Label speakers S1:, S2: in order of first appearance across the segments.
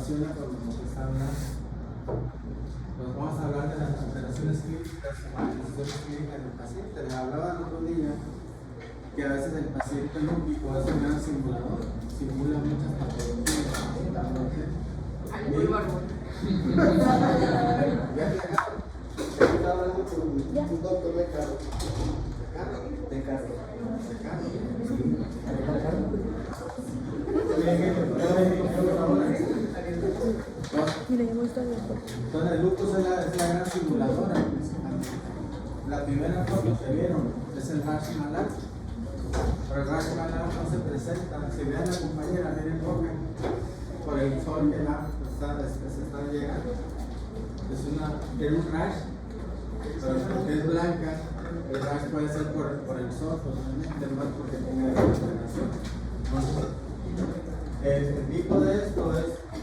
S1: relaciona con lo que está hablando. Nos vamos a hablar de las alteraciones clínicas, manifestaciones clínicas del paciente. Les hablaba el otro día que a veces el paciente lúpico es un gran simulador, simula muchas patologías.
S2: Muy bárbaro.
S1: Ya estaba hablando con un doctor de carro. De carro. Entonces el lupus es la gran simuladora. La primera foto que vieron es el rash malar, pero el rash malar no se presenta. Si vean la compañera, miren roja por el sol que se está llegando. Tiene un rash, pero porque es blanca, el rash puede ser por el sol, posiblemente, no porque tenga degeneración. El tipo de esto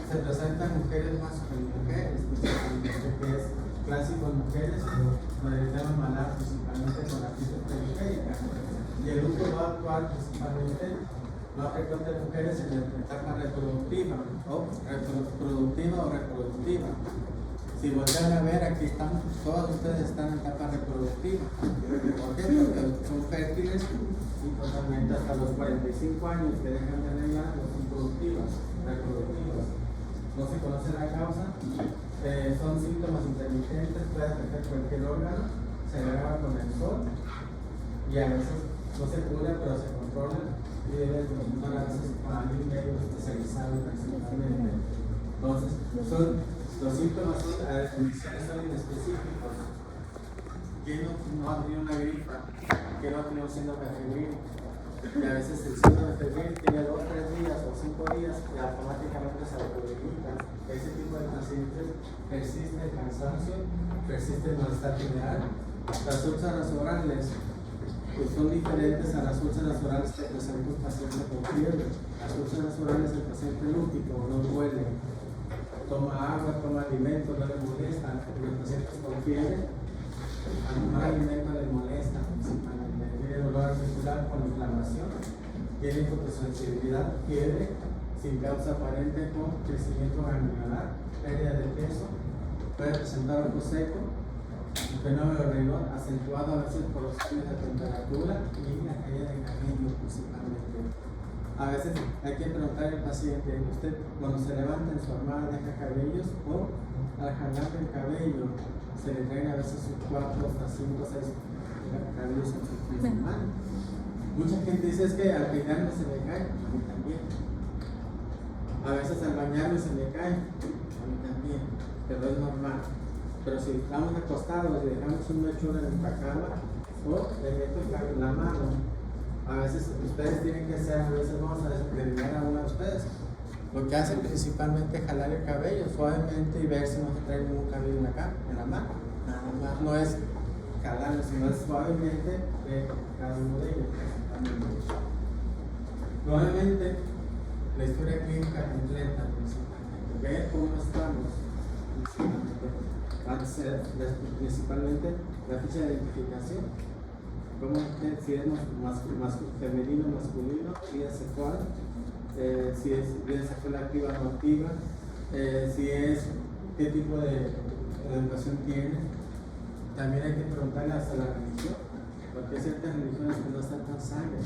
S1: se presenta en mujeres más que en mujeres, que es clásico en mujeres, con el tema malar principalmente con la crisis periférica. Y el uso va a actuar principalmente más frecuente en mujeres en la etapa reproductiva o reproductiva. Si voltean a ver, aquí están, todos ustedes están en etapa reproductiva. ¿Por qué? Porque son fértiles y totalmente hasta los 45 años que dejan de tener ya no son reproductivas. No se conoce la causa, son síntomas intermitentes, puede afectar cualquier órgano, se agrava con el sol y a veces no se cura, pero se controla y debe continuar a veces con algún medio especializado principalmente. Entonces, los síntomas son inespecíficos. ¿Quién no ha tenido una gripa? ¿Quién no ha tenido un síndrome febril? Y a veces el síndrome febril tiene 2, 3 días o 5 días y automáticamente se autodebilita. Ese tipo de pacientes persiste el cansancio, persiste el malestar general. Las úlceras orales pues son diferentes a las úlceras orales que presenta un paciente con fiebre. Las úlceras orales del paciente lúpico no huele, toma agua, toma alimentos, no le molesta. Los pacientes con fiebre, al tomar alimento le molesta principalmente. Tiene dolor articular con inflamación, tiene fotosensibilidad, fiebre sin causa aparente con crecimiento ganglionar, pérdida de peso, puede presentar ojo seco, un fenómeno renal acentuado a veces por los cambios de temperatura y la caída de cabello principalmente. A veces hay que preguntarle al paciente, ¿usted cuando se levanta en su armada deja cabellos o al jalar el cabello se le traen a veces 4 hasta 5 o 6 cabellos en su mano? Mucha gente dice es que al peinarme se me cae, a mí también. A veces al bañarme se me cae, a mí también, pero es normal. Pero si estamos acostados y dejamos un mechón en la cama o le meto la mano, a veces ustedes tienen que hacer, a veces vamos a despedir a uno de ustedes. Lo que hacen principalmente es jalar el cabello suavemente y ver si no se trae ningún cabello en la mano. Nada más no es jalarlo, sino es suavemente cada uno de ellos. Nuevamente, la historia clínica completa principalmente. Ver cómo estamos principalmente la ficha de identificación. Cómo, si es femenino o masculino, vida sexual, si es vida sexual activa o no activa, si es qué tipo de educación tiene. También hay que preguntarle hasta la religión, porque hay ciertas religiones que no están tan sangre,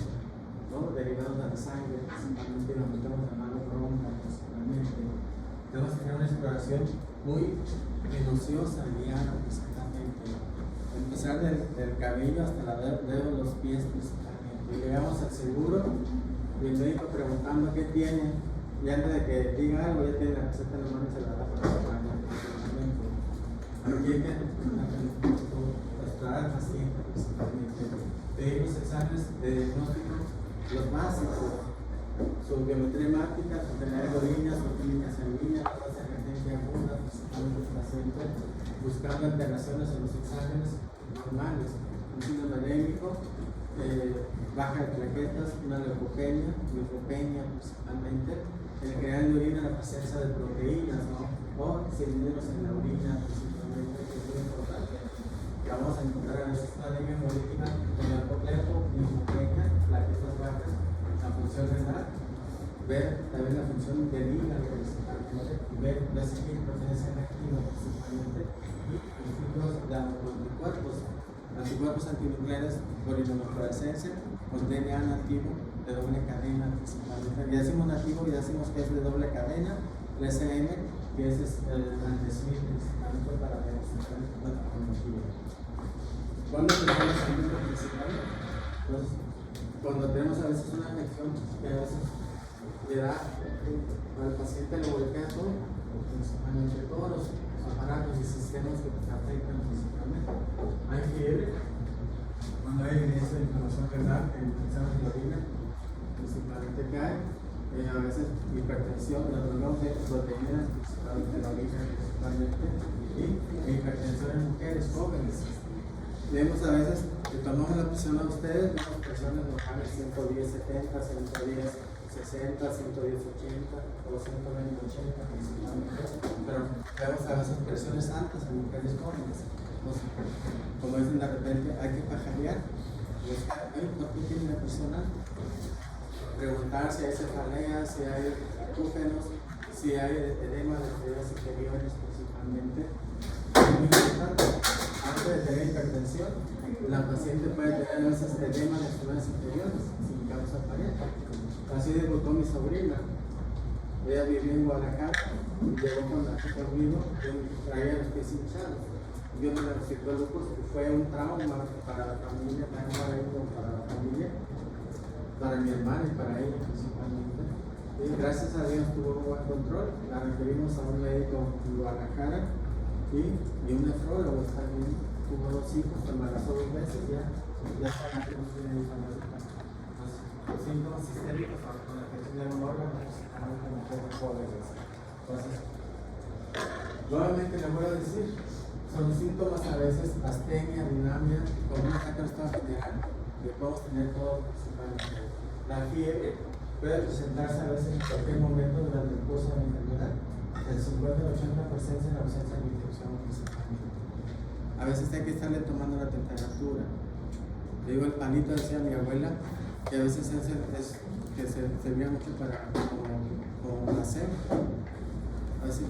S1: ¿no? Derivados de la sangre, principalmente nos metemos la mano bronca, principalmente. Tenemos que tener una exploración muy minuciosa, guiada, exactamente. Empezar del cabello hasta la dedo de los pies principalmente. Y llegamos al seguro y el médico preguntando qué tiene, y antes de que diga algo ya tiene la receta en la mano y se la da para el baño. Aquí hay que explorar al paciente principalmente. Pedir los exámenes de diagnóstico, los básicos, su biometría hemática, su calidad de orina, su química sanguínea, toda esa emergencia aguda, principalmente el paciente, buscando alteraciones en los exámenes normales, un síndrome anémico, baja de plaquetas, una leucopenia, linfopenia principalmente, el general de orina, la presencia de proteínas, ¿no? O cilindros en la orina principalmente, que es muy importante. Que vamos a encontrar a veces una anemia hemolítica con el complejo, linfopenia, plaquetas bajas, la función renal, ver también la función del hígado principalmente, ver anticuerpos antinucleares por inmunofluorescencia, con DNA nativo de doble cadena principalmente. Ya decimos nativo, ya decimos que es de doble cadena, el SM, que es el antesmil principalmente para diagnosticar la patología. ¿Cuándo tenemos el número principal? Pues, cuando tenemos a veces una infección que a veces le da al paciente, le voltea todo, principalmente todos los aparatos y sistemas que afectan principalmente. Hay fiebre, cuando hay evidencia de inflamación renal, en exámenes de orina, principalmente cae, a veces hipertensión, los dolores de proteínas, principalmente la orina, principalmente, y hipertensión en mujeres jóvenes. Vemos a veces que tomamos la presión a ustedes, vemos presiones normales 110, 70, 110, 60, 110, 80 o 120, 80 principalmente, pero vemos a veces presiones altas en mujeres jóvenes. Entonces, como dicen de repente, hay que pajarear, buscar, ¿por qué tiene la presión alta? Preguntar si hay cefaleas, si hay acúfenos, si hay edema de arterias inferiores principalmente. Es muy importante. Antes de tener hipertensión, la paciente puede tener a veces edema de arterias inferiores sin causa aparente. Así debutó mi sobrina. Ella vivía en Guadalajara y llegó conmigo, traía los pies hinchados. Yo me diagnostiqué el lupus, que fue un trauma para la familia, para la familia, para mi hermana y para ella principalmente. Y gracias a Dios tuvo un buen control. La referimos a un médico en Guadalajara y un nefrólogo también. Tuvo 2 hijos, se embarazó 2 veces, ya está que no tiene los síntomas sistémicos con la afección de un órgano, principalmente en mujeres jóvenes. Entonces, nuevamente le voy a decir, son síntomas a veces astenia, dinamia, con un ataque general, que podemos tener todo principalmente. La fiebre puede presentarse a veces en cualquier momento durante el curso de la enfermedad, el 50 al 80% en la ausencia de infección principalmente. A veces hay que estarle tomando la temperatura. Le digo el panito, decía mi abuela, que a veces que se servía mucho para como placer. A veces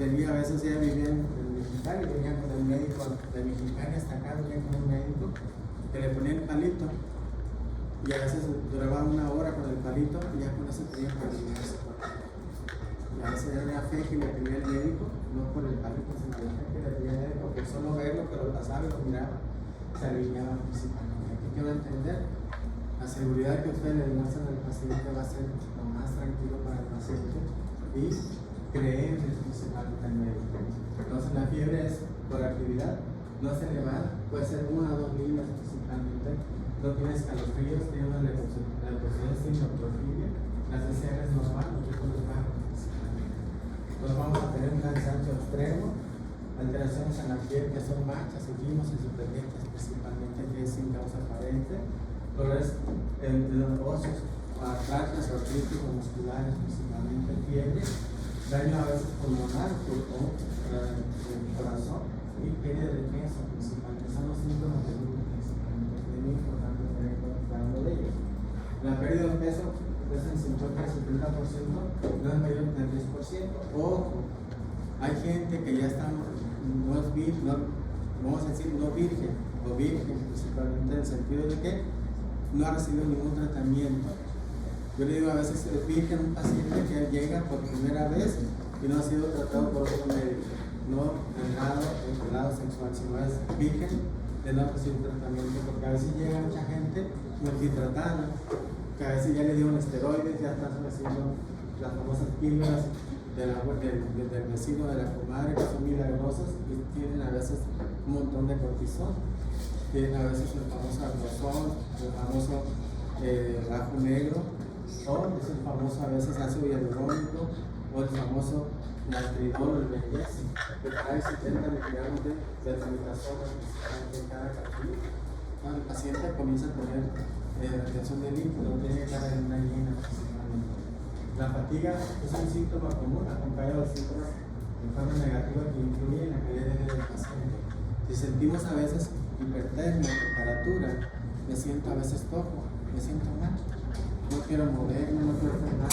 S1: ella vivía en Mexicali, venía con el médico de Mexicali hasta acá, venía con un médico que le ponía el palito y a veces duraba 1 hora con el palito y ya con eso tenía para aliviarse. Y a veces era la fe que le tenía el médico, no por el palito, sino la fe que le tenía el médico, porque solo verlo, que lo pasaba y lo miraba, se aliviaba principalmente. Aquí quiero entender, la seguridad que ustedes le demuestran al paciente va a ser lo más tranquilo para el paciente y creer principalmente al médico. Entonces la fiebre es por actividad, no es elevada, puede ser 1 o 2 líneas principalmente, no tiene escalofríos, tiene una leucocitosis sin neutrofilia, las PCR es normal, los tipos bajos principalmente. Entonces vamos a tener un cansancio extremo, alteraciones en la piel que son manchas, seguimos en supervientes principalmente, que es sin causa aparente, dolores en los óseos, artralgias o artríticos musculares principalmente, fiebre, daño a veces pulmonar o corazón y pérdida de peso principalmente. Son los síntomas del grupo principalmente. Es muy importante tener cada uno de ellos. La pérdida de peso es en 50 al 70%, no es mayor del 10%. Ojo, hay gente que ya está, no es virgen, vamos a decir no virgen o virgen principalmente en el sentido de que no ha recibido ningún tratamiento. Yo le digo a veces es virgen un paciente que llega por primera vez y no ha sido tratado por otro médico, no del lado sexual, sino es virgen de no recibir tratamiento, porque a veces llega mucha gente multitratada, que a veces ya le dieron esteroides, ya están recibiendo las famosas píldoras del vecino de la comadre, que son milagrosas y tienen a veces un montón de cortisol, tienen a veces el famoso artrosol, el famoso ajo negro, o es el famoso a veces ácido hialurónico, o el famoso nitridol, el belleza, que trae 70 miligramos de trimetazola en cada capítulo. Cuando el paciente comienza a tener retención de líquido, tiene que estar en una llena principalmente. La fatiga es un síntoma común, acompañado de síntomas de forma negativa que influyen en la calidad de vida del paciente. Si sentimos a veces hipertermia, temperatura, me siento a veces cojo, me siento mal. No quiero moverme, no quiero hacer nada.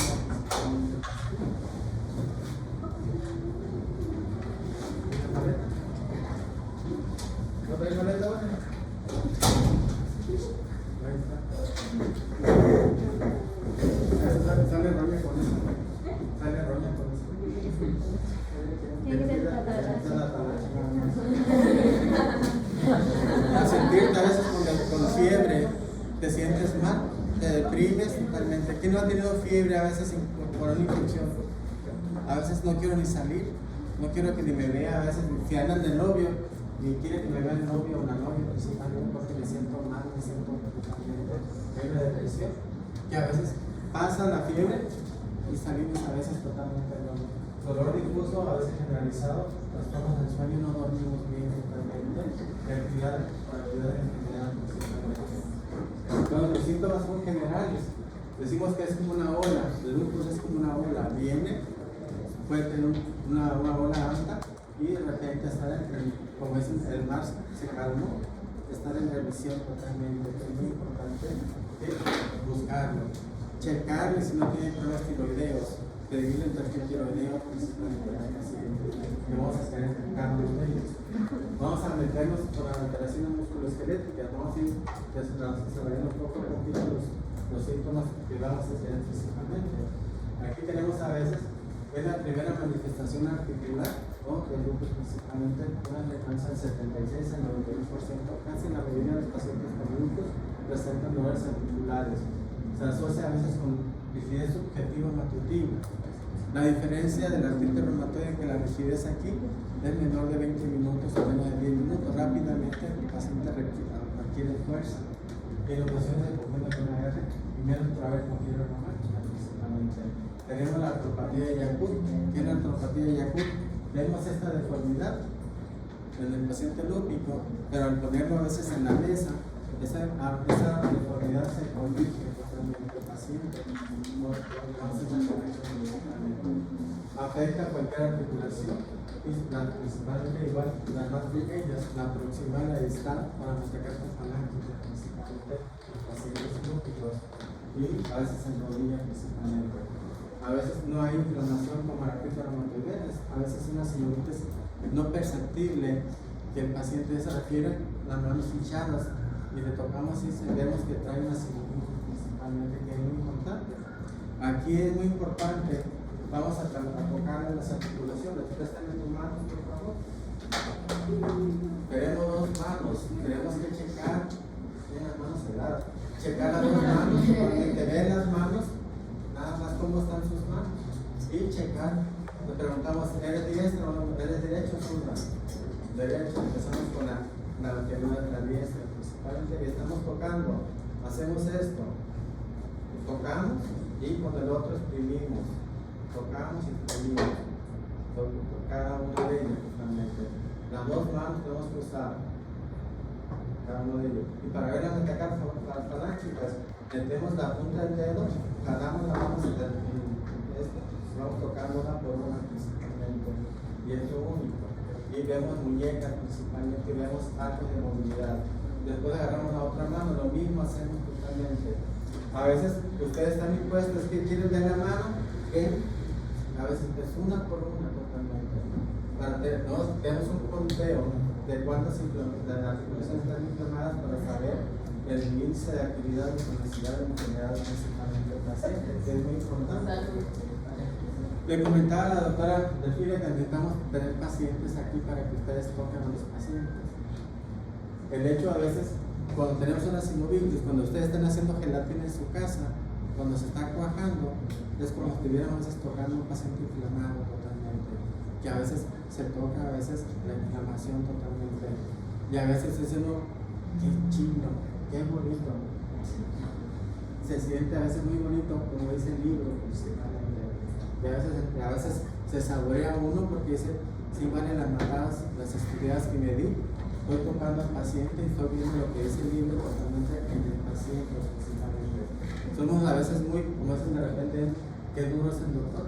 S1: ¿No traigo maleta? te sientes mal, te deprimes totalmente. ¿Quién no ha tenido fiebre a veces por una infección? A veces no quiero ni salir, no quiero que ni me vea, a veces si andan de novio, ni quiere que me vea el novio o la novia, principalmente porque me siento mal, me siento totalmente en una depresión. Que a veces pasa la fiebre y salimos a veces totalmente dolor difuso, a veces generalizado, trastornos del sueño, no dormimos bien totalmente, actividad para ayudar en general. Cuando los síntomas son generales, decimos que es como una ola, el lupus es como una ola, viene, puede tener una ola alta y de repente estar como es el mar se calmó, estar en revisión totalmente, es muy importante buscarlo, checarle si no tiene problemas tiroideos, pedirle el perfil tiroideo principalmente al paciente, y vamos a hacer el cambio de ellos. Vamos a meternos con la alteración musculoesquelética, vamos a ir desarrollando poco a poquito los síntomas que vamos a hacer principalmente. Aquí tenemos a veces, es la primera manifestación articular o del lupus principalmente, una frecuencia del 76 al 92%, casi la mayoría de los pacientes con lupus presentan dolores articulares. Se asocia a veces con rigidez subjetiva matutina. La diferencia de la artritis reumatoide es que la rigidez aquí es menor de 20 minutos o menos de 10 minutos. Rápidamente el paciente adquiere fuerza. Y en ocasiones se confunde con la R y menos por haber cogido la máquina principalmente. Tenemos la artropatía de Yakut. ¿Qué es la artropatía de Yakut? Vemos esta deformidad en el paciente lúpico, pero al ponerlo a veces en la mesa, esa deformidad se corrige totalmente el paciente. Afecta cualquier articulación, principalmente igual las más pequeñas, la proximal, la distal, para destacar las falanges, principalmente los pacientes lúpicos y a veces en rodilla principalmente. A veces no hay inflamación como la artritis reumatoide, a veces una sinovitis no perceptible que el paciente se refiere las manos hinchadas y le tocamos y vemos que trae una sinovitis principalmente, que es muy importante. Aquí es muy importante, vamos a tocar las articulaciones. Préstame tus manos, por favor. Queremos dos manos, tenemos que checar, las manos cerradas, checar las dos manos, porque ver las manos, nada más cómo están sus manos, y checar, le preguntamos, ¿eres diestro o no? ¿Eres derecho o zurda? Derecho, empezamos con la diestra, principalmente, y estamos tocando, hacemos esto, tocamos, y con el otro exprimimos, tocamos y exprimimos, cada una de ellas totalmente. Las dos manos tenemos que usar, cada uno de ellos. Y para ver las falángicas, metemos la punta del dedo, jalamos la mano vamos tocando una por una principalmente, y es lo único. Y vemos muñecas principalmente, y vemos arcos de movilidad. Después agarramos la otra mano, lo mismo hacemos totalmente. A veces ustedes están impuestos que quieren ver la mano, que a veces es una por una totalmente. Tenemos un conteo de cuántas articulaciones están inflamadas para saber el índice de actividad y necesidad de enfermedad principalmente del paciente, que es muy importante. Le comentaba a la doctora Delfina que necesitamos tener pacientes aquí para que ustedes toquen a los pacientes. El hecho a veces, cuando tenemos una sinovitis, cuando ustedes están haciendo gelatina en su casa, cuando se está cuajando, es como si estuviéramos tocando a un paciente inflamado totalmente, que a veces se toca, a veces la inflamación totalmente, y a veces es uno, qué chido, qué bonito, se siente a veces muy bonito, como dice el libro, principalmente. Y a veces se saborea uno porque dice, sí valen las matadas, las estudiadas que me di, estoy tocando al paciente y estoy viendo lo que dice el libro totalmente en el paciente principalmente. Somos a veces muy, como dicen de repente, qué duro es el doctor,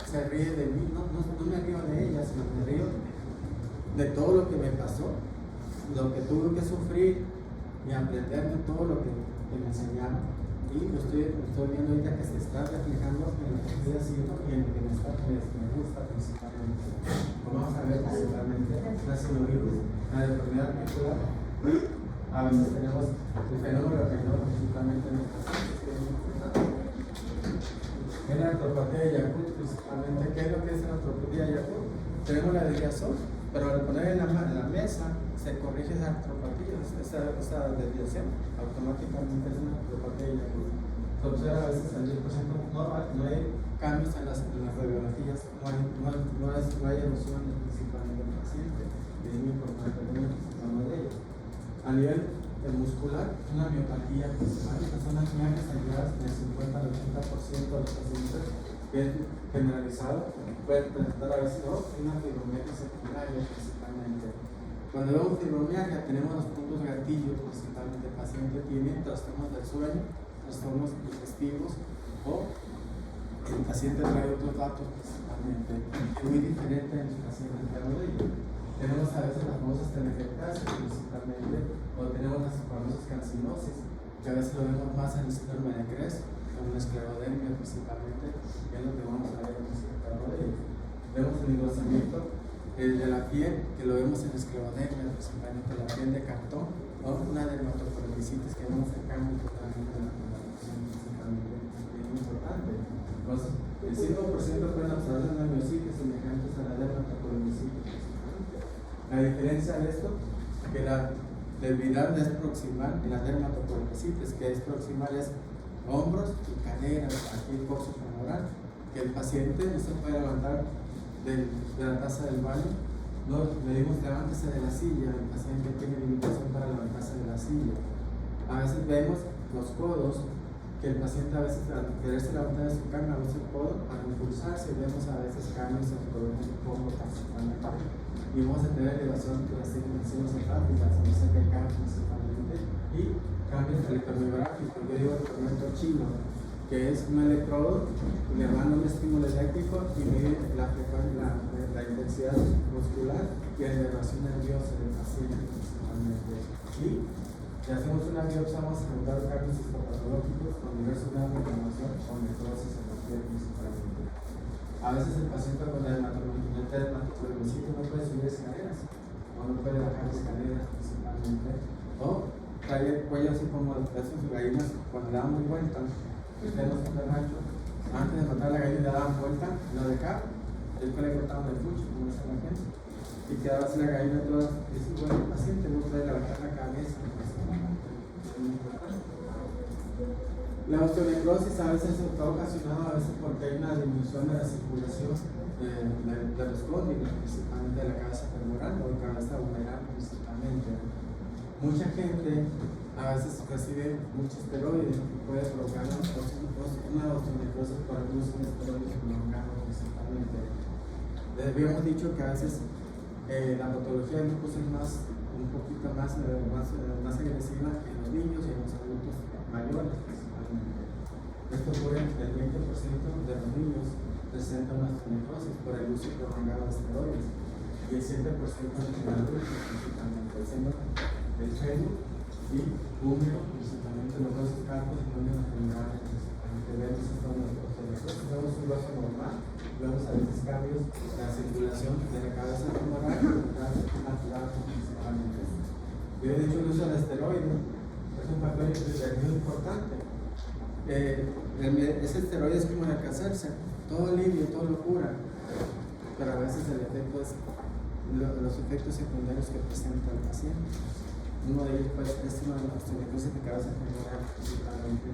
S1: se ríe de mí, no me río de ella, sino me río de todo lo que me pasó, lo que tuve que sufrir y aprender de todo lo que me enseñaron. Y lo estoy viendo ahorita que se está reflejando en lo que estoy haciendo y en lo que me gusta principalmente. Como vamos a ver principalmente la sinovitis, la deformidad articular, y a veces tenemos el fenómeno renal principalmente en los pacientes, que es muy importante. En la artropatía de Yakut principalmente, ¿qué es lo que es la artropatía de Yakut? Tenemos la desviación, pero al poner en la mesa se corrige esa artropatía, esa desviación, automáticamente es una artropatía. Se observa a veces al 10%, no hay cambios en las radiografías, no hay erosiones principalmente del paciente, y es muy importante tener de ello. A nivel muscular, una miopatía principal, estas son las mialgias ayudadas en el 50 al 80% de los pacientes, que es generalizado, pueden presentar a veces una fibromialgia secundaria principalmente. Cuando vemos fibromialgia, tenemos los puntos gatillos, principalmente el paciente tiene trastornos del sueño, trastornos digestivos, o el paciente trae otros datos principalmente, es muy diferente en los pacientes que hablo de ello. Tenemos a veces las famosas telangiectasias principalmente, o tenemos las famosas cancinosis, que a veces lo vemos más en el síndrome de Gress, con una esclerodermia principalmente, que es lo que vamos a ver en el de ello. Vemos el engrosamiento de la piel, que lo vemos en la esclerodermia, principalmente la piel de cartón, o una dermatocolonicitis que vemos el cambio totalmente de la coloración, principalmente, es muy importante. Entonces, el 5% pueden observarse en la miositis semejantes a la dermatocolonicitis. La diferencia de esto, que la debilidad es proximal y la dermatocolonicitis, que es proximal, es hombros y caderas, aquí el coxo femoral, que el paciente no se puede levantar de la taza del baño, no le dimos levántese de la silla, el paciente tiene limitación para levantarse de la silla. A veces vemos los codos, que el paciente a veces al quererse levantar de su cama, usa el codo para impulsarse, vemos a veces cambios en el color del codo principalmente. Y vamos a tener elevación de las dimensiones estáticas, no sé qué cambia principalmente, y cambios electromiográficos. Yo digo el tormento chino, que es un electrodo, le manda un estímulo eléctrico y mide la frecuencia, la intensidad muscular y la elevación nerviosa del paciente principalmente. Y si hacemos una biopsia, vamos a encontrar cambios histopatológicos con diversos grados de inflamación o necrosis en la piel principalmente. A veces el paciente con la dermatocolonicitis no puede subir escaleras, o no puede bajar escaleras principalmente, o trae el cuello así como de sus gallinas cuando le dan muy vuelta. Tenemos un rancho, antes de matar a la gallina le daban vuelta, lo dejaban, después le cortaban el pucho, como dice la gente, y quedaba así la gallina toda, y dice, bueno, el paciente no puede levantar la cabeza. La osteonecrosis a veces está ocasionada porque hay una disminución de la circulación de los cóndilos, principalmente de la cabeza femoral o la cabeza humeral principalmente. Mucha gente a veces recibe muchos esteroides y puede provocar una osteonecrosis por el uso de esteroides prolongado principalmente. Les habíamos dicho que a veces la patología del lupus es un poquito más agresiva en los niños y en los adultos mayores principalmente. Esto ocurre en el 20% de los niños presenta una osteonecrosis por el uso prolongado de esteroides y el 7% en adultos principalmente, siendo el fémur y húmero principalmente los dos carpos y los generales principalmente. Vemos esto en los osteonecrosis, vemos un brazo normal, vemos a veces cambios en la circulación de la cabeza femoral y de la cabeza lateral principalmente. Yo he dicho el uso del esteroide es un factor muy importante. Ese esteroide es como alcanzarse, todo alivio, todo lo cura, pero a veces el efecto es los efectos secundarios que presenta el paciente. Uno de ellos pues, es una osteonecrosis de cabeza femoral principalmente.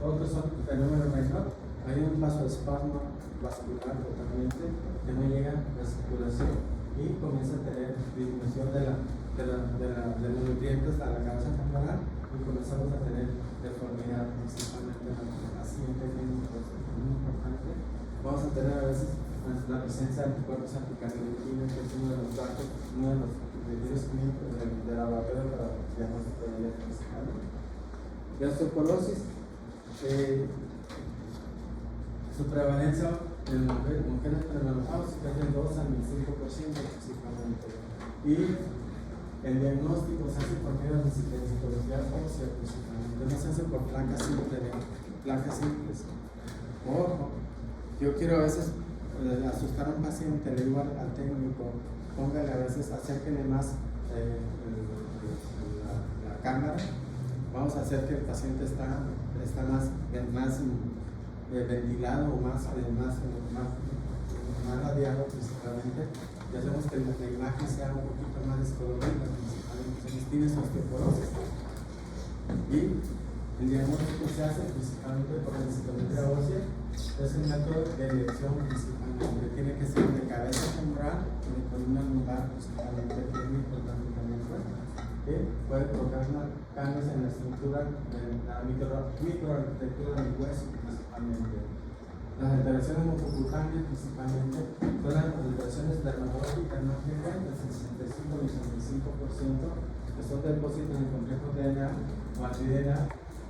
S1: Otros son fenómenos menor, hay un vasoespasmo vascular totalmente que no llega a la circulación y comienza a tener disminución de los nutrientes a la cabeza femoral y comenzamos a tener deformidad principalmente en el paciente, que es muy importante. Vamos a tener a veces la presencia de anticuerpos anticancerígenos, que es uno de los datos, uno de los criterios clínicos de laboratorio para diagnóstico de la principal. La osteoporosis, su prevalencia en mujeres premenopáusicas es del 2 al 5% principalmente. Y el diagnóstico se hace por medio de citología ósea principalmente, no se hace por placas simples. Ojo, yo quiero a veces asustar a un paciente, le digo al técnico, póngale a veces, acérquenle más la cámara, vamos a hacer que el paciente está más ventilado o más radiado principalmente, y hacemos que la imagen sea un poquito más descolorida, principalmente tienes osteoporosis. Y el diagnóstico se hace principalmente por densitometría ósea. Es un método de elección principalmente. Tiene que ser de cabeza femoral o de columna lumbar, principalmente, que es muy importante también. Puede provocar cambios en la estructura de la microarquitectura del hueso, principalmente. Las alteraciones mucocutáneas, principalmente, son las alteraciones dermatológicas no frecuentes, el 65 y el 65%, que son depósitos en el complejo DNA o anti-DNA,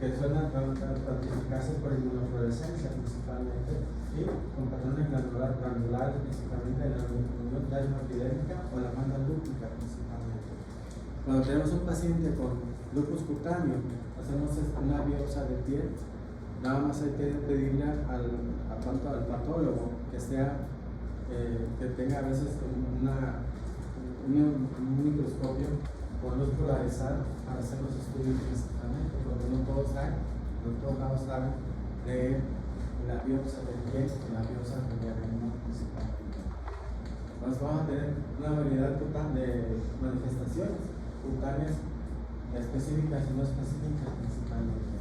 S1: que suelen ratificarse por inmunofluorescencia principalmente y con patrones glandulares principalmente de la plasma epidémica o la banda lúpica principalmente. Cuando tenemos un paciente con lupus cutáneo, hacemos una biopsia de piel. Nada más hay que pedirle al patólogo que tenga a veces un microscopio con luz polarizada para hacer los estudios principalmente, porque no todos lados saben de la biopsia de piel y la biopsia de diagnóstico principalmente. Entonces vamos a tener una variedad de manifestaciones cutáneas específicas y no específicas principalmente.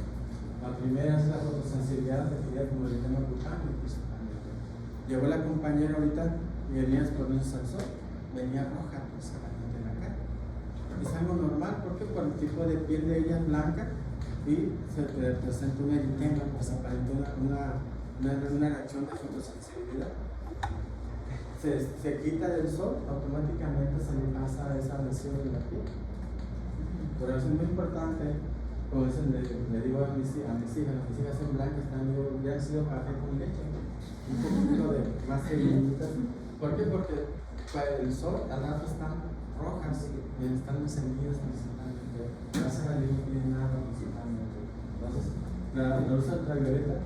S1: La primera es la fotosensibilidad definida como el edema cutáneo principalmente. Llegó la compañera ahorita y venía exponerse al sol, venía roja principalmente en la cara. Es algo normal porque por el tipo de piel de ella es blanca y se presenta un eritema, principalmente una reacción de fotosensibilidad. Se quita del sol, automáticamente se le pasa esa lesión de la piel. Por eso es muy importante, como le digo a mis hijas son blancas, ya han sido café con leche, un poquito de más semillitas. ¿Por qué? Porque para el sol al rato están rojas y están encendidas principalmente, no se radian nada principalmente. Entonces, la luz ultravioleta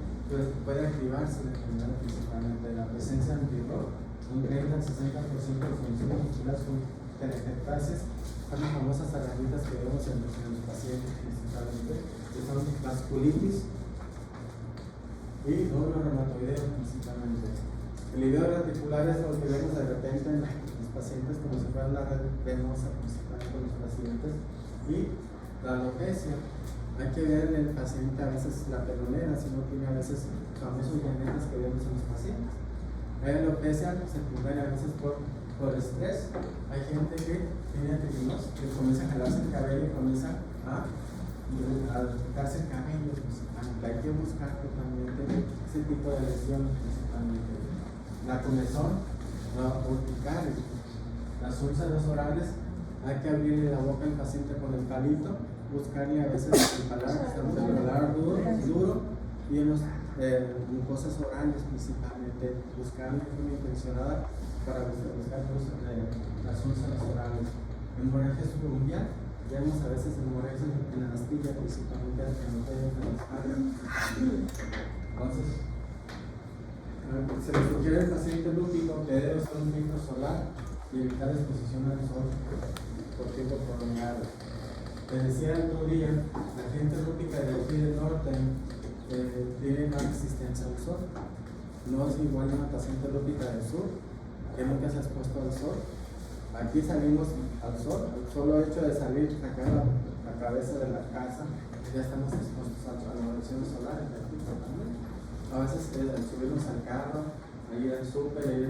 S1: puede activarse la enfermedad principalmente. La presencia de anticuerpos, un 30 al 60% de los funciones musculares son telangiectasias. Son las famosas herramientas que vemos en los pacientes principalmente, que son vasculitis y nódulos reumatoideos principalmente. El video reticular es lo que vemos de repente en los pacientes como si fuera una red venosa principalmente en los pacientes. Y la alopecia, hay que ver en el paciente a veces la pelonera, si no tiene a veces famosos llanetes que vemos en los pacientes. Hay alopecia secundaria a veces por estrés. Hay gente que tiene artritis, que comienza a jalarse el cabello y comienza a quitarse el cabello principalmente. Hay que buscar totalmente ese tipo de lesiones principalmente. La comezón, la urticaria, las úlceras orales, hay que abrirle la boca al paciente con el palito, buscarle a veces el paladar duro y en las mucosas orales principalmente, buscarle una intencionada para buscar las úlceras orales. Hemorragia subungual, vemos a veces hemorragia en la astilla principalmente en los dedos de la espalda. Entonces, se le sugiere al paciente lúpico que debe usar un filtro solar y evitar exposición al sol por tiempo prolongado. Les decía el otro día, la gente lúpica de aquí del norte tiene más resistencia al sol. No es igual a una paciente lúpica del sur, que nunca se ha expuesto al sol. Aquí salimos al sol, el solo hecho de salir, sacar la cabeza de la casa, ya estamos expuestos a las radiaciones solares de aquí también. A veces al subirnos al carro, ir al súper,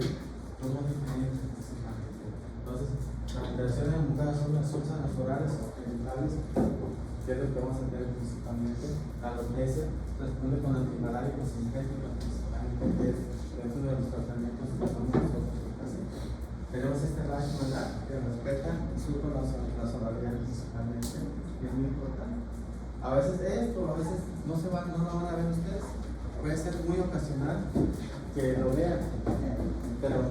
S1: somos diferentes principalmente. Entonces, las alteraciones en mujeres son las úlceras orales o genitales, que es lo que vamos a tener principalmente. La alopecia responde con antimaláricos sintéticos principalmente, que es uno de los tratamientos que usamos nosotros. Tenemos este rash malar que respeta el surco nasolabial principalmente, que es muy importante. A veces esto, a veces no lo van a ver ustedes. Puede ser muy ocasional que lo vean, pero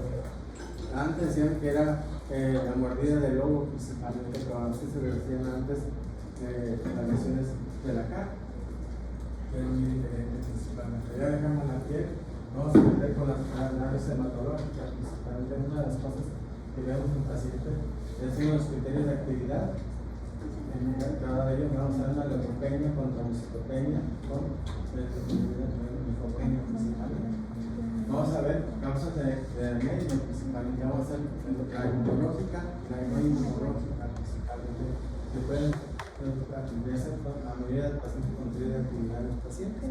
S1: antes decían que era la mordida del lobo principalmente, pero a veces se decían antes las lesiones de la cara, que eran muy diferentes principalmente. Ya dejamos la piel, vamos a meter con las naves hematológicas principalmente. Una de las cosas que vemos en el paciente es uno de los criterios de actividad. En cada de ellos vamos a ver una leucopenia contra musicopenia con linfopenia principalmente. Vamos a ver causas de anemia principalmente. Vamos a hacer la inmunológica, la no inmunológica principalmente, que pueden la mayoría del paciente contribuye a actividad de los pacientes.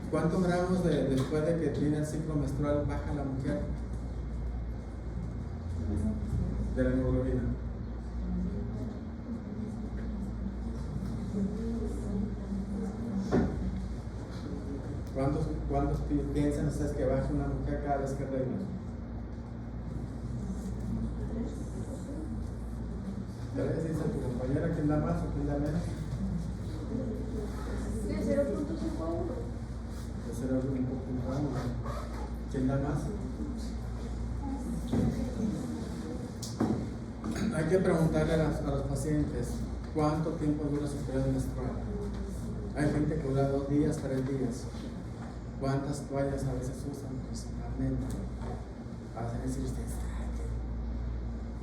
S1: ¿Cuántos gramos después de que tiene el ciclo menstrual baja la mujer de la hemoglobina? ¿Cuántos piensan ustedes que baja una mujer cada vez que regla? ¿3? Dice tu compañera, ¿quién da más o quién da menos?
S2: De 0.5 a 1.
S1: De 0.5 a 1. ¿Quién da más? Hay que preguntarle a los pacientes cuánto tiempo dura su periodo menstrual. Hay gente que dura 2 días, 3 días. ¿Cuántas toallas a veces usan principalmente? Para decir ustedes,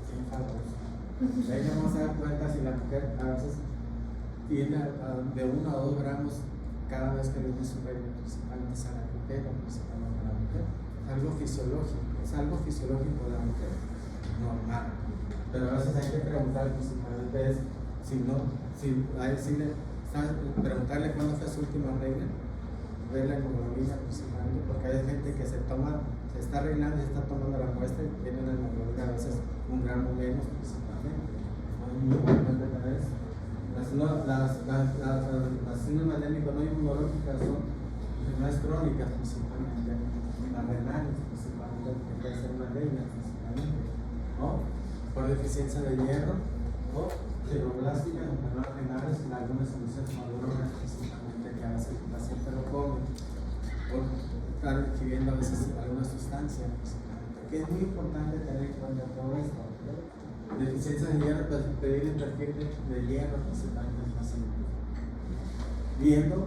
S1: qué famoso. Ahí nos vamos a dar cuenta si la mujer a veces tiene de 1 a 2 gramos cada vez que viene su regla, principalmente a la mujer o principalmente a la mujer. Es algo fisiológico de la mujer, normal. Pero a veces hay que preguntar principalmente preguntarle cuándo fue su última regla, ver la hemoglobina principalmente, porque hay gente que se está arreglando y se está tomando la muestra y tiene una hemoglobina a veces 1 gramo menos principalmente. Es muy importante tener eso. Las síndromes anémicas no inmunológicas son enfermedades crónicas principalmente, las renales principalmente, que puede ser una anemia principalmente, ¿no? Por deficiencia de hierro o cloroplástica, enfermedades renales, algunas soluciones maduras principalmente que a veces el paciente lo come por estar ingiriendo a veces alguna sustancia principalmente, que es muy importante tener en cuenta todo esto. Deficiencia de hierro, pues pedir el perfil de hierro principalmente al paciente. Viendo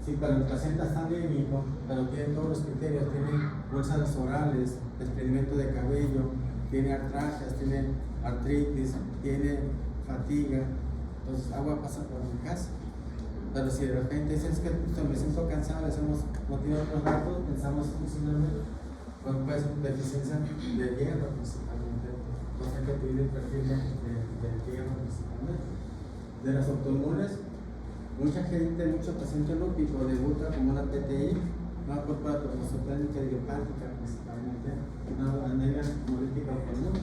S1: si para el paciente está anémico, pero tiene todos los criterios, tiene úlceras orales, desprendimiento de cabello, tiene artralgias, tiene artritis, tiene fatiga, entonces agua pasa por mi casa. Pero si de repente dices que me siento cansado, no tiene otros datos, pensamos simplemente puede ser deficiencia de hierro principalmente. Entonces hay que pedir el perfil de hierro principalmente. De las autoinmunes, mucho paciente lúpico debuta como una PTI, una púrpura trombocitopénica idiopática principalmente, una anemia hemolítica común,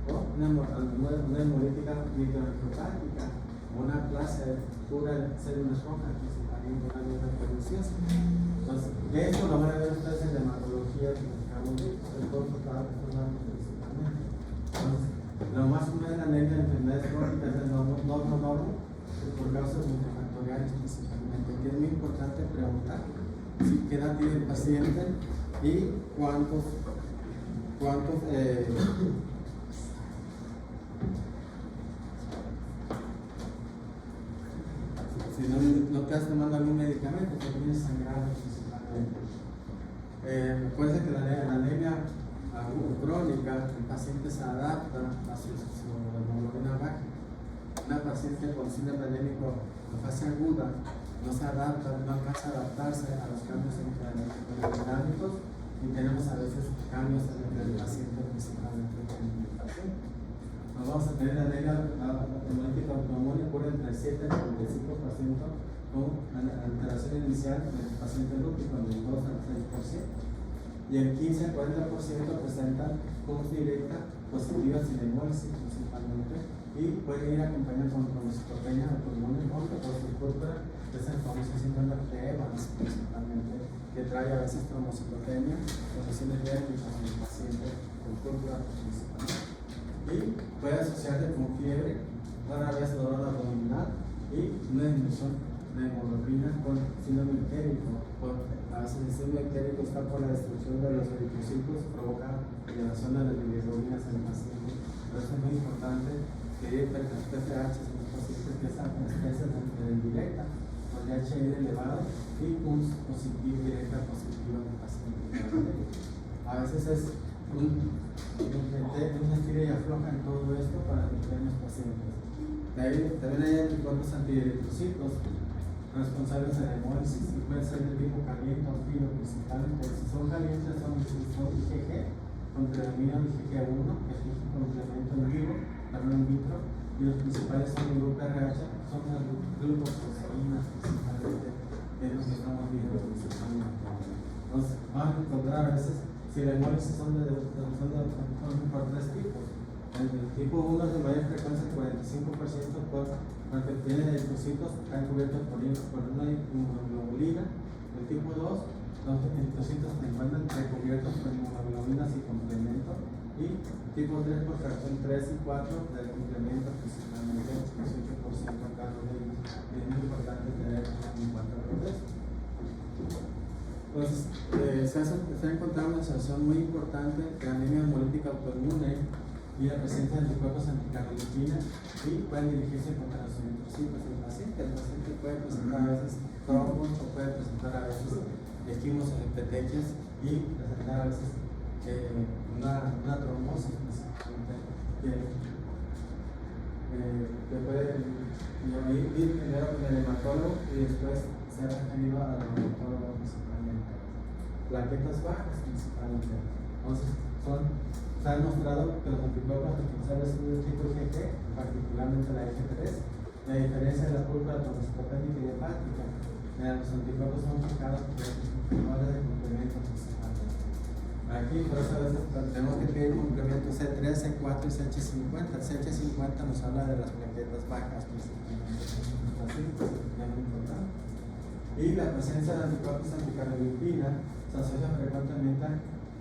S1: o una hemolítica microangiopática, o una clase pura de células rojas principalmente, una anemia perniciosa. Entonces, de esto lo van a ver ustedes en dermatología que nos acabamos de el corto principalmente. Entonces, lo más común en la anemia de enfermedades crónicas es el normo por causas multifactoriales principalmente, que es muy importante preguntar qué edad tiene el paciente y cuántos si no te has tomado algún medicamento, que tienes sangrado principalmente. Puede ser que la anemia crónica, el paciente se adapta a su hemoglobina baja. Una paciente con síndrome anémico en fase aguda no se adapta, no alcanza a adaptarse a los cambios hemodinámicos y tenemos a veces cambios entre el paciente principalmente con el paciente. Nos vamos a tener la anemia hemolítica autoinmune ocurre entre el 7 y el 35% con alteración inicial del paciente lúpico, del 2 al 6%. Y el 15 al 40% presentan directa positiva sin hemólisis principalmente y pueden ir acompañados con trombocitopenia de pulmones o su púrpura, que es el famoso síndrome de Evans principalmente, que trae a veces trombocitopenia, condiciones diérmicas en el paciente con púrpura principalmente. Y puede asociarse con fiebre, rara vez dolor abdominal y una disminución de hemoglobina con síndrome entérico. A veces el síndrome entérico está por la destrucción de los eritrocitos, provoca elevación de las bilirrubinas en el paciente. Por eso es muy importante que PTH en los pacientes que están en especies de indirecta, con DHI elevado y PULS positivo, directa positiva en el paciente. A veces es un estira y afloja en todo esto para los pacientes. De ahí también hay anticuerpos antieritrocitos responsables de la hemólisis, y puede ser del tipo caliente o frío principalmente. Si son calientes son IgG con predominio de IgG1, que es el complemento en vivo, también in vitro, y los principales son el grupo RH, son los grupos proteínas principalmente, que es lo que estamos viendo principalmente. Entonces, van a encontrar a veces, si la hemólisis son por tres tipos. El tipo 1 es de mayor frecuencia, 45%, porque tiene eritrocitos, están cubiertos por una inmunoglobulina. El tipo 2, los eritrocitos se encuentran recubiertos por inmunoglobulinas y complemento. Y tipo 3 por fracción 3 y 4 del complemento, principalmente el 18% cada uno de ellos. Y es muy importante tener en cuenta todo esto. Entonces, se ha encontrado una asociación muy importante de anemia hemolítica autoinmune y la presencia de anticuerpos anticardiolipina y pueden dirigirse contra los eritrocitos del paciente. El paciente puede presentar a veces trombos o puede presentar a veces esquimos o petequias y presentar a veces una trombosis que puede ir primero con el hematólogo y después ser referido al hematólogo principalmente. Plaquetas bajas principalmente. Entonces, se ha demostrado que los anticuerpos responsables son del tipo IgG, particularmente la Ig3, la diferencia de la curva trombocitopénica y hepática. Los anticuerpos son fijados por factores de complemento principalmente. Aquí, por eso a veces tenemos que pedir complemento C3, C4 y CH50. El CH50 nos habla de las plaquetas bajas principalmente. Así, pues, es muy importante. Y la presencia de anticuerpos anticardiolipina se asocia frecuentemente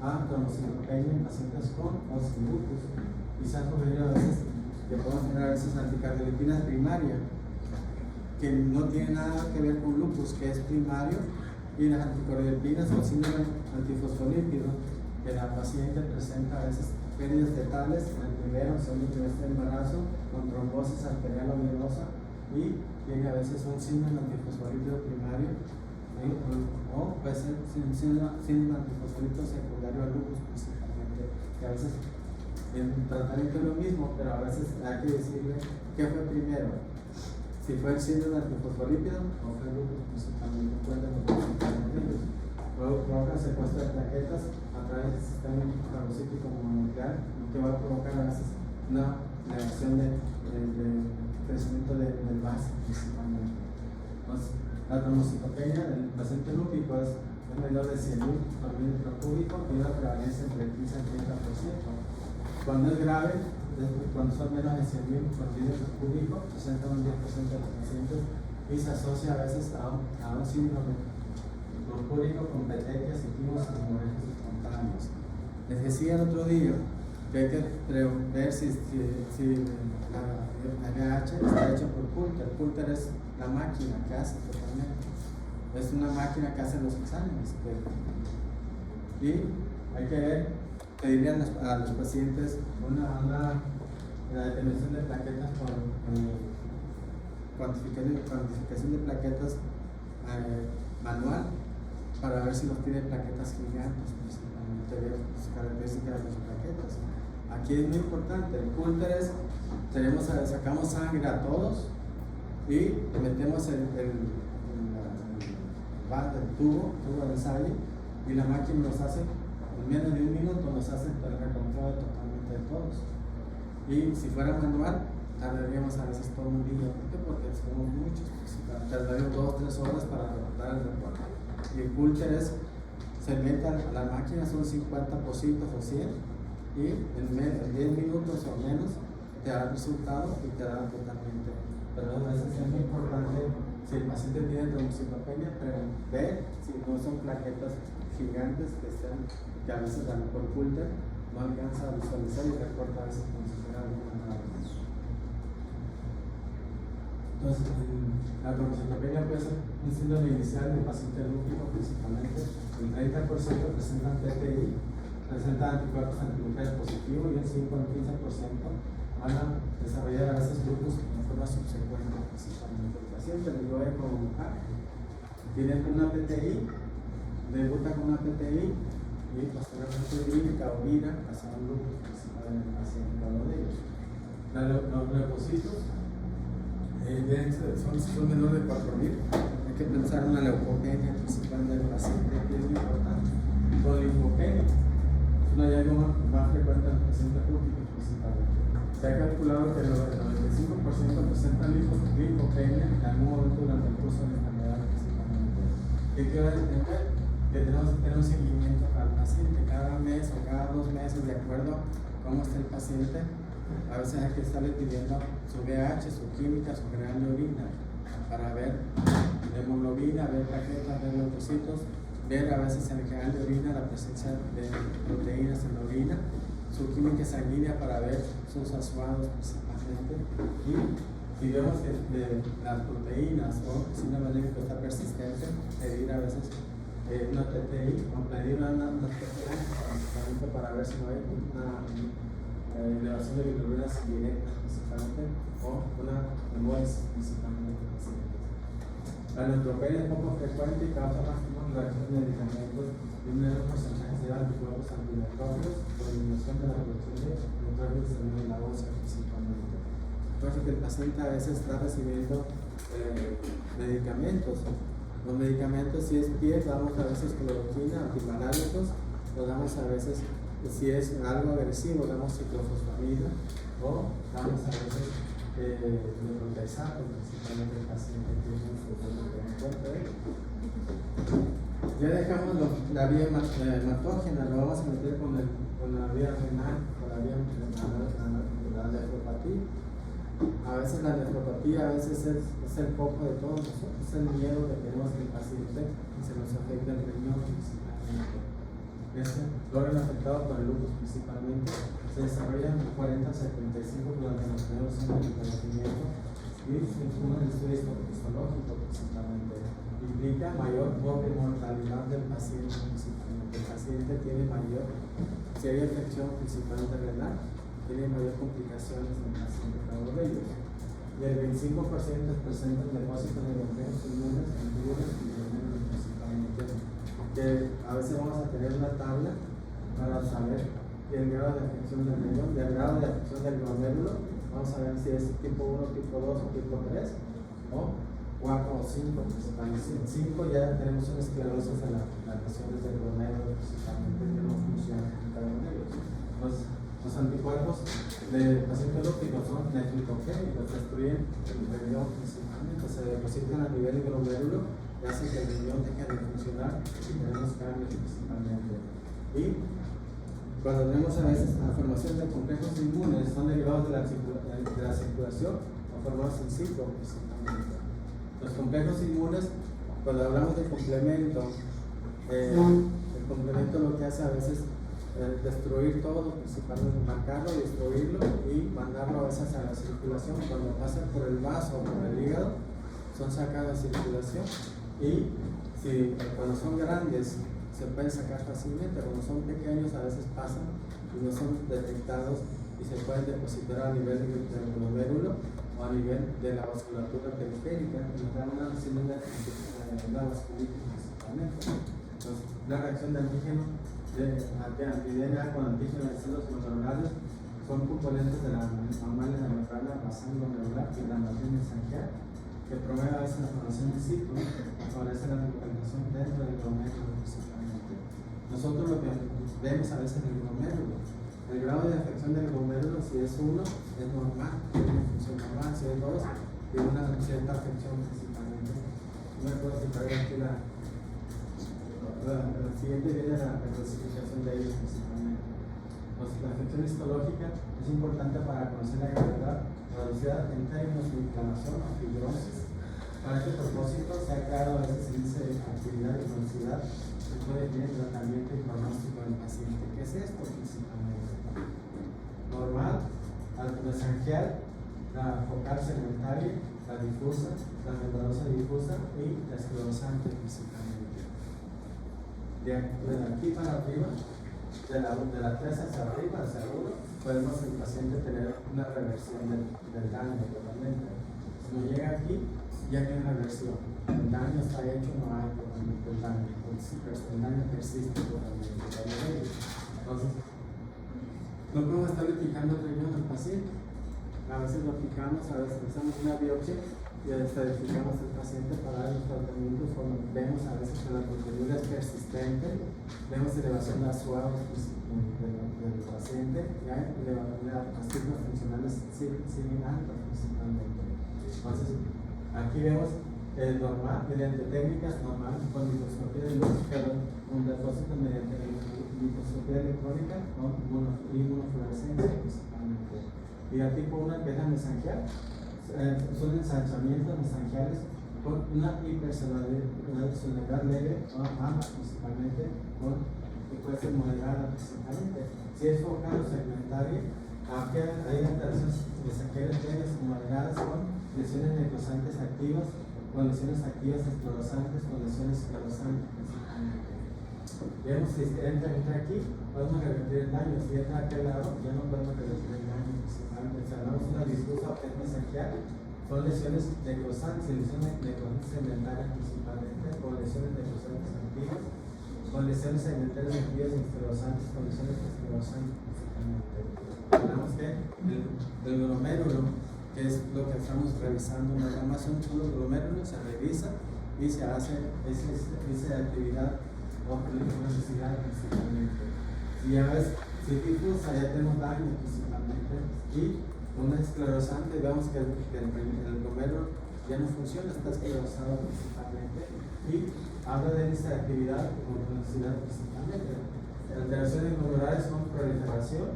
S1: a trombocitopenia en pacientes con o sin lupus. Y se han sugerido a veces que podemos tener a veces anticardiolipinas primaria, que no tiene nada que ver con lupus, que es primario, y las anticardiolipinas o síndrome antifosfolípido, que la paciente presenta a veces pérdidas fetales en el primero o segundo trimestre del embarazo, con trombosis arterial o venosa, y tiene a veces un síndrome antifosfolípido primario, o puede ser síndrome antifosfolípido secundario al lupus principalmente, que a veces el tratamiento es lo mismo, pero a veces hay que decirle qué fue primero, si fue el síndrome antifosfolípido o fue el lupus principalmente. Luego provoca secuestro de plaquetas a través del sistema fagocítico mononuclear, que va a provocar a veces una negación de crecimiento del base principalmente. Entonces, la trombocitopenia del paciente lúpico es menor de 100.000 por milímetro cúbico y una prevalencia entre 15 y 30%. Cuando es grave, cuando son menos de 100.000 por milímetro cúbico, 60 o 10% de los pacientes, y se asocia a veces a un síndrome púrico con petequias y timos y hemorragias espontáneos. Les decía el otro día que hay que ver si la RH está hecha por Pulter. Pulter es la máquina que hace totalmente. Es una máquina que hace los exámenes. Y hay que ver, pedirían a los pacientes la determinación de plaquetas por cuantificación de plaquetas manual, para ver si los tiene plaquetas gigantes, principalmente ver las características de las plaquetas. Aquí es muy importante, el Pulter es, sacamos sangre a todos y metemos el tubo de ensayo, y la máquina nos hace, en menos de un minuto, nos hace el recontrol totalmente de todos. Y si fuera manual, tardaríamos a veces todo un día. ¿Por qué? Porque somos muchos, tardaríamos 2 o 3 horas para reportar el reporte. Y el Pulter se mete a la máquina, son 50 pocitos o 100, y en 10 minutos o menos te da el resultado y te da totalmente. Pero a veces es muy importante, si el paciente tiene trombocitopenia, pero ver si no son plaquetas gigantes que a veces dan por Pulter, no alcanza a visualizar y reporta a veces como si fuera alguna nada. Entonces, la trombocitopenia puede ser un síndrome inicial del paciente lúpico principalmente. El 30% presentan PTI, presentan anticuerpos antinucleares positivos, y el 5 al 15% van a desarrollar a veces lupus en forma subsecuente principalmente. El paciente le dio como tiene una PTI, debuta con una PTI y posteriormente vírica o vira hacia un lupus principal en el paciente, cada uno de ellos. Los leucocitos son menores de 4.000. Hay que pensar en una leucopenia principal del paciente, que es muy importante. Con linfopenia, es un hallazgo más frecuente en el paciente lúpico principalmente. Se Se ha calculado que el 95% presentan lipopenia en algún momento durante el curso de la enfermedad principalmente. ¿Qué quiero entender? Que tenemos que tener un seguimiento para el paciente cada mes o cada 2 meses, de acuerdo a cómo está el paciente. A veces hay que estarle pidiendo su VH, su química, su general de orina, para ver hemoglobina, ver plaquetas, ver leucocitos, ver a veces en el general de orina la presencia de proteínas en la orina, su química sanguínea para ver sus asuados principalmente. Y si vemos que las proteínas o si una anémico está persistente, pedir a veces una TTI o pedir una TTI principalmente para ver si no hay una elevación de bilirrubinas indirectas principalmente o una hemolis principalmente. La neutropenia es poco frecuente y causa más reacción de medicamentos y un menor porcentaje de anticuerpos antimicrobios por disminución de la producción de triglicéridos en la ósea principalmente. Por eso que el paciente a veces está recibiendo medicamentos. Los medicamentos, si es piel, damos a veces cloroquina, antiparálgicos, lo damos a veces, si es algo agresivo, damos ciclofosfamida o damos a veces letrozetato, principalmente el paciente que tiene un problema de cuerpo. Ya dejamos la vía hematógena, lo vamos a meter con la vía renal, con la vía la nefropatía. A veces la nefropatía a veces es el foco de todos nosotros, es el miedo que tenemos que el paciente se nos afecta el riñón principalmente. Lo órgano afectado por el lupus principalmente se desarrollan 40-75 durante los primeros años de conocimiento y un estudio histológico principalmente. Implica mayor mortalidad del paciente principalmente. El paciente tiene mayor, si hay infección principalmente renal, tiene mayor complicaciones en el paciente cada uno de ellos. Y el 25% presentan depósitos de bloqueos inmunes, antivirus y glomérulos principalmente. Que a veces vamos a tener una tabla para saber el grado de afección del riñón, el grado de afección del glomérulo. Vamos a ver si es tipo 1, tipo 2 o tipo 3, o 4 o 5 principalmente. En 5 ya tenemos una esclerosis en las lesiones del glomérulo principalmente que no funciona en cada uno de ellos. Los anticuerpos del paciente lúpico son nefritogénicos, destruyen el riñón principalmente, se depositan a nivel del glomérulo y hacen que el riñón deje de funcionar y tenemos cambios principalmente. Y cuando tenemos a veces la formación de complejos inmunes, son derivados de la circulación o formados in situ principalmente. Los complejos inmunes, cuando hablamos de complemento, el complemento lo que hace a veces destruir todo, principalmente marcarlo, destruirlo y mandarlo a veces a la circulación. Cuando pasan por el vaso o por el hígado, son sacados a circulación. Y cuando son grandes, se pueden sacar fácilmente. Cuando son pequeños, a veces pasan y no son detectados y se pueden depositar a nivel del glomérulo o a nivel de la vasculatura periférica, y nos dan una vasculitis principalmente. Entonces, la reacción de antígeno de antidena con antígeno de celos mononeurales son componentes de la normales de la membrana basal glomerular y la membrana mesangial, que promueve a veces la formación de ciclos y favorece la localización dentro del glomérulo principalmente. Nosotros lo que vemos a veces en el glomérulo, el grado de afección del glomérulo, si es 1, es normal, tiene una función normal, si es 2, tiene una cierta afección principalmente. No me puedo citar aquí la siguiente viene la clasificación de ellos principalmente. Entonces, la afección histológica es importante para conocer la gravedad reducida en términos de inflamación o fibrosis. Para este propósito se ha creado a veces índice de actividad y velocidad que puede tener tratamiento y pronóstico del paciente. ¿Qué es esto principalmente? Normal, la mesangial, la focal segmentaria, la difusa, la membranosa difusa y la esclerosante principalmente. De aquí para arriba, de la 3 hacia arriba, hacia 1, podemos el paciente tener una reversión del daño totalmente. Si no llega aquí, ya hay una reversión. El daño está hecho, no hay totalmente el daño. El daño persiste totalmente. Entonces, no podemos estarle picando el riñón al paciente. A veces lo picamos, a veces hacemos una biopsia estadificamos al paciente para dar los tratamientos cuando vemos a veces que la proteína es persistente, vemos elevación de azuados del paciente, las signos funcionales siguen altas principalmente. Entonces, aquí vemos el normal, mediante técnicas normales con microscopía de luz, pero un depósito mediante microscopía electrónica con inmunofluorescencia principalmente. Y el tipo 1 que es la mesangial, son ensanchamientos mesangiales con una hipercelularidad leve o baja principalmente, que puede ser moderada principalmente. Si es focal o segmentaria, aunque hay alteraciones mesangiales leves o moderadas con lesiones necrosantes activas, con lesiones activas esclerosantes, con lesiones esclerosantes principalmente. Vemos si entra aquí, podemos revertir el daño. Si entra a aquel lado, ya no podemos revertir el daño principalmente. Si hablamos de una discusa o mesangial, son lesiones necrosantes, lesiones necrosantes segmentarias principalmente, con lesiones necrosantes activas, con lesiones segmentarias activas y esclerosantes, con lesiones esclerosantes principalmente. Hablamos que el glomérulo, que es lo que estamos revisando, nada más un solo glomérulo, se revisa y se hace esa actividad o necesidad principalmente. Si ya ves, si difusa, ya tenemos daño principalmente, y una esclerosante, vemos que el glomérulo ya no funciona, está esclerosado principalmente, y habla de esta actividad como necesidad principalmente. Alteraciones glomerares son proliferación,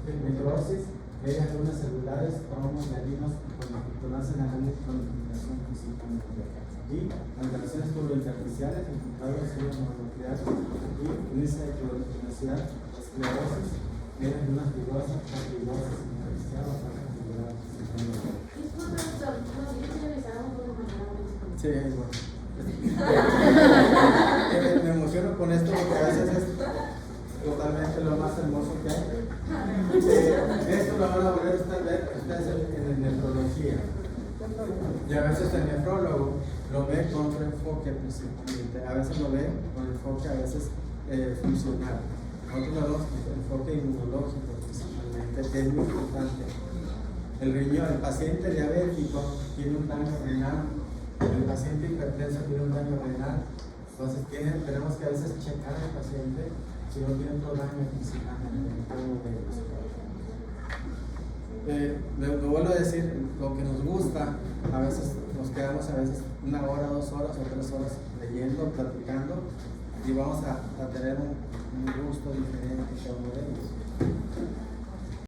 S1: necrosis, medias lunas celulares, tromos, melinos, conectonas en la infiltración principalmente. Y alteraciones tubulointersticiales, infiltrados en la mononuclear, y inicia de tubulointersticial, esclerosis, medias lunas fibrosas, fibrosis, intersticial o fibrosis. Sí, es bueno. Me emociono con esto porque a veces es totalmente lo más hermoso que hay. Esto lo van a volver a ver ustedes en nefrología. Y a veces el nefrólogo lo ve con otro enfoque principalmente. A veces lo ve con enfoque a veces funcional. Nosotros lo vemos con enfoque inmunológico principalmente, que es muy importante. El riñón, el paciente diabético tiene un daño renal, el paciente hipertenso tiene un daño renal. Entonces tenemos que a veces checar al paciente si no tiene otro daño principalmente en cada uno de ellos. Lo vuelvo a decir, lo que nos gusta, a veces nos quedamos a veces 1 hora, 2 horas o 3 horas leyendo, platicando, y vamos a tener un gusto diferente cada uno de ellos.